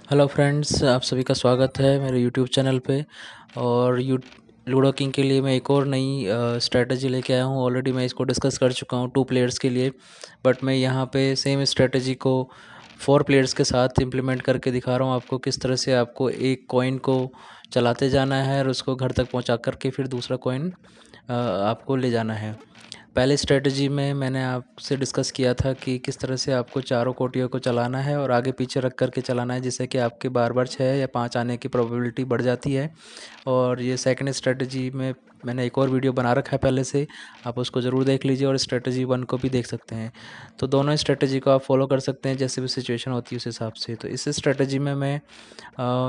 Hello friends, आप सभी का स्वागत है मेरे यूट्यूब चैनल पे। और लूडो किंग के लिए मैं एक और नई स्ट्रेटजी लेके आया हूँ। ऑलरेडी मैं इसको डिस्कस कर चुका हूँ 2 प्लेयर्स के लिए, बट मैं यहाँ पे सेम स्ट्रेटजी को 4 प्लेयर्स के साथ इम्प्लीमेंट करके दिखा रहा हूँ आपको किस तरह से आपको एक कॉइन को चलाते जाना है और उसको घर तक पहुँचा करके फिर दूसरा कॉइन आपको ले जाना है। पहले स्ट्रेटजी में मैंने आपसे डिस्कस किया था कि किस तरह से आपको चारों कोटियों को चलाना है और आगे पीछे रख करके चलाना है, जिससे कि आपके बार बार 6 या 5 आने की प्रोबेबिलिटी बढ़ जाती है। और ये सेकंड स्ट्रेटजी में मैंने एक और वीडियो बना रखा है पहले से, आप उसको ज़रूर देख लीजिए और स्ट्रेटजी 1 को भी देख सकते हैं। तो दोनों स्ट्रेटजी को आप फॉलो कर सकते हैं जैसे भी सिचुएशन होती है उस हिसाब से। तो इस स्ट्रेटजी में मैं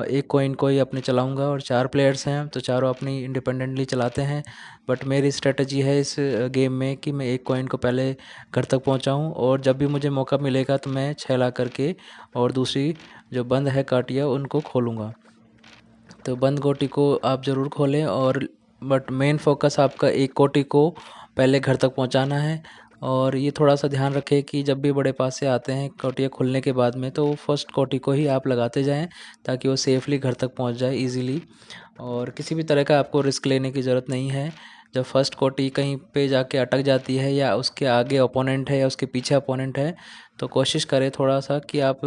एक कॉइन को ही अपने चलाऊंगा और 4 प्लेयर्स हैं तो चारों अपनी इंडिपेंडेंटली चलाते हैं। बट मेरी स्ट्रेटजी है इस गेम में कि मैं एक कॉइन को पहले घर तक पहुंचाऊं और जब भी मुझे मौका मिलेगा तो मैं 6 ला करके और दूसरी जो बंद है काटिया उनको खोलूँगा। तो बंद गोटी को आप ज़रूर खोलें और बट मेन फोकस आपका एक कोटी को पहले घर तक पहुंचाना है। और ये थोड़ा सा ध्यान रखें कि जब भी बड़े पास से आते हैं कोटियाँ खुलने के बाद में, तो फर्स्ट कोटी को ही आप लगाते जाएं ताकि वो सेफ़ली घर तक पहुंच जाए इजीली। और किसी भी तरह का आपको रिस्क लेने की ज़रूरत नहीं है। जब फर्स्ट कोटी कहीं पे जाके अटक जाती है या उसके आगे ओपोनेंट है या उसके पीछे ओपोनेंट है, तो कोशिश करें थोड़ा सा कि आप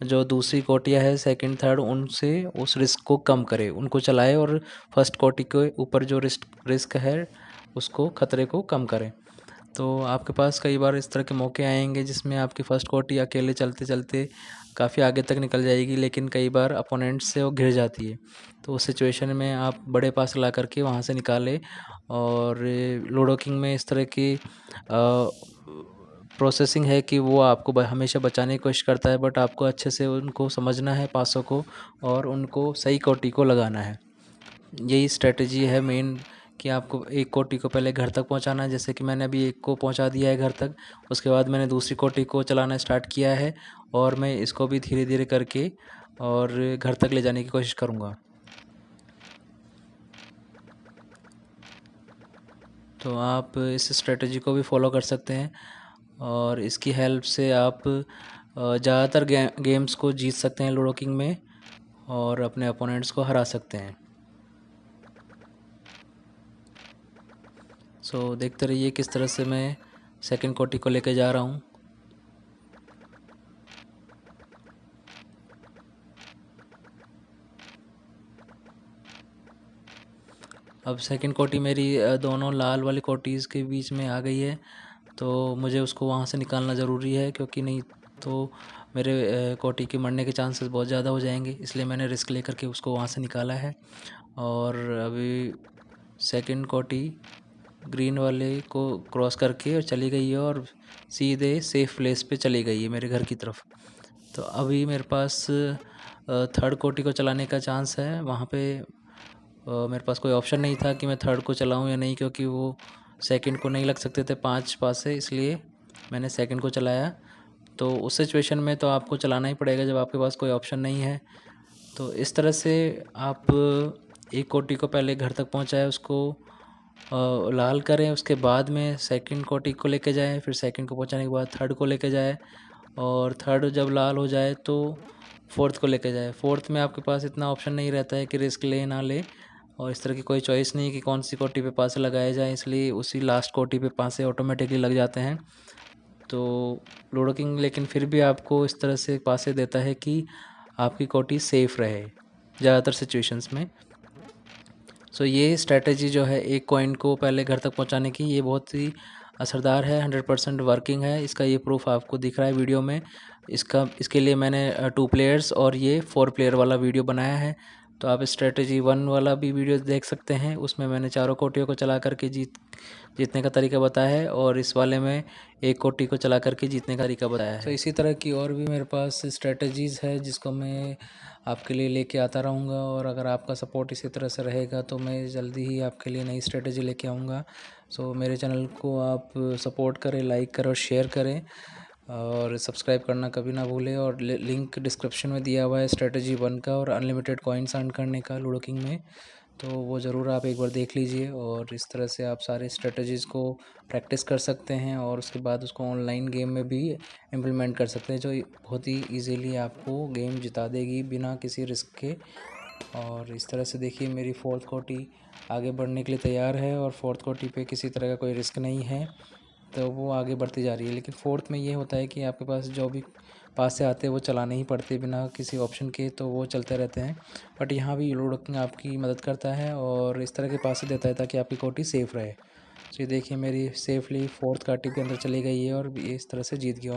जो दूसरी कोटियाँ है सेकंड थर्ड उनसे उस रिस्क को कम करें, उनको चलाएं और फर्स्ट कोटी के ऊपर जो रिस्क है उसको ख़तरे को कम करें। तो आपके पास कई बार इस तरह के मौके आएंगे जिसमें आपकी फ़र्स्ट कोटी अकेले चलते चलते काफ़ी आगे तक निकल जाएगी, लेकिन कई बार अपोनेंट से वो घिर जाती है। तो उस सिचुएशन में आप बड़े पास ला करके वहाँ से निकालें। और लूडो किंग में इस तरह की प्रोसेसिंग है कि वो आपको हमेशा बचाने की कोशिश करता है, बट आपको अच्छे से उनको समझना है पासों को और उनको सही कोटी को लगाना है। यही स्ट्रेटजी है मेन कि आपको एक कोटी को पहले घर तक पहुंचाना है। जैसे कि मैंने अभी एक को पहुंचा दिया है घर तक, उसके बाद मैंने दूसरी कोटी को चलाना स्टार्ट किया है और मैं इसको भी धीरे धीरे करके और घर तक ले जाने की कोशिश करूंगा। तो आप इस स्ट्रेटजी को भी फॉलो कर सकते हैं और इसकी हेल्प से आप ज़्यादातर गेम्स को जीत सकते हैं लूडो किंग में और अपने अपोनेंट्स को हरा सकते हैं। सो देखते रहिए किस तरह से मैं सेकंड कोटी को लेके जा रहा हूँ। अब सेकंड कोटी मेरी दोनों लाल वाली कोटीज़ के बीच में आ गई है, तो मुझे उसको वहाँ से निकालना ज़रूरी है क्योंकि नहीं तो मेरे कोटी के मरने के चांसेस बहुत ज़्यादा हो जाएंगे, इसलिए मैंने रिस्क लेकर के उसको वहाँ से निकाला है। और अभी सेकंड कोटी ग्रीन वाले को क्रॉस करके और चली गई है और सीधे सेफ़ प्लेस पे चली गई है मेरे घर की तरफ। तो अभी मेरे पास थर्ड कोटी को चलाने का चांस है। वहाँ पे मेरे पास कोई ऑप्शन नहीं था कि मैं थर्ड को चलाऊं या नहीं, क्योंकि वो सेकंड को नहीं लग सकते थे 5 पास से, इसलिए मैंने सेकंड को चलाया। तो उस सिचुएशन में तो आपको चलाना ही पड़ेगा जब आपके पास कोई ऑप्शन नहीं है। तो इस तरह से आप एक कोटी को पहले घर तक पहुंचाएं, उसको लाल करें, उसके बाद में सेकंड कोटी को लेके जाएं, फिर सेकंड को पहुंचाने के बाद थर्ड को लेके जाएं और थर्ड जब लाल हो जाए तो फोर्थ को लेके जाए। फोर्थ में आपके पास इतना ऑप्शन नहीं रहता है कि रिस्क ले ना ले, और इस तरह की कोई चॉइस नहीं कि कौन सी कोटी पे पासे लगाए जाए, इसलिए उसी लास्ट कोटी पे पासे ऑटोमेटिकली लग जाते हैं। तो लूडो किंग लेकिन फिर भी आपको इस तरह से पासे देता है कि आपकी कोटी सेफ़ रहे ज़्यादातर सिचुएशंस में। सो ये स्ट्रेटजी जो है एक कॉइन को पहले घर तक पहुंचाने की, ये बहुत ही असरदार है, 100% वर्किंग है। इसका ये प्रूफ आपको दिख रहा है वीडियो में। इसके लिए मैंने 2 प्लेयर्स और ये 4 प्लेयर वाला वीडियो बनाया है। तो आप स्ट्रेटजी 1 वाला भी वीडियो देख सकते हैं, उसमें मैंने चारों कोटियों को चला करके जीतने का तरीका बताया है और इस वाले में एक कोटी को चला करके जीतने का तरीका बताया है। तो इसी तरह की और भी मेरे पास स्ट्रेटजीज़ है जिसको मैं आपके लिए लेके आता रहूँगा, और अगर आपका सपोर्ट इसी तरह से रहेगा तो मैं जल्दी ही आपके लिए नई स्ट्रेटजी लेके आऊँगा। सो मेरे चैनल को आप सपोर्ट करें, लाइक करें और शेयर करें और सब्सक्राइब करना कभी ना भूलें। और लिंक डिस्क्रिप्शन में दिया हुआ है स्ट्रेटजी 1 का और अनलिमिटेड कॉइन्स अर्न करने का लूडो किंग में। तो वो ज़रूर आप एक बार देख लीजिए और इस तरह से आप सारे स्ट्रेटजीज़ को प्रैक्टिस कर सकते हैं और उसके बाद उसको ऑनलाइन गेम में भी इम्प्लीमेंट कर सकते हैं, जो बहुत ही ईज़िली आपको गेम जिता देगी बिना किसी रिस्क के। और इस तरह से देखिए मेरी फोर्थ कोटी आगे बढ़ने के लिए तैयार है और फोर्थ कोटी पे किसी तरह का कोई रिस्क नहीं है, तो वो आगे बढ़ती जा रही है। लेकिन फोर्थ में ये होता है कि आपके पास जो भी पास से आते हैं वो चलाने ही पड़ते बिना किसी ऑप्शन के, तो वो चलते रहते हैं। बट यहाँ भी लूडो किंग आपकी मदद करता है और इस तरह के पास से देता है ताकि आपकी कोटी सेफ़ रहे। तो ये देखिए मेरी सेफली फोर्थ कोटी के अंदर चली गई है और इस तरह से जीत गया हूँ।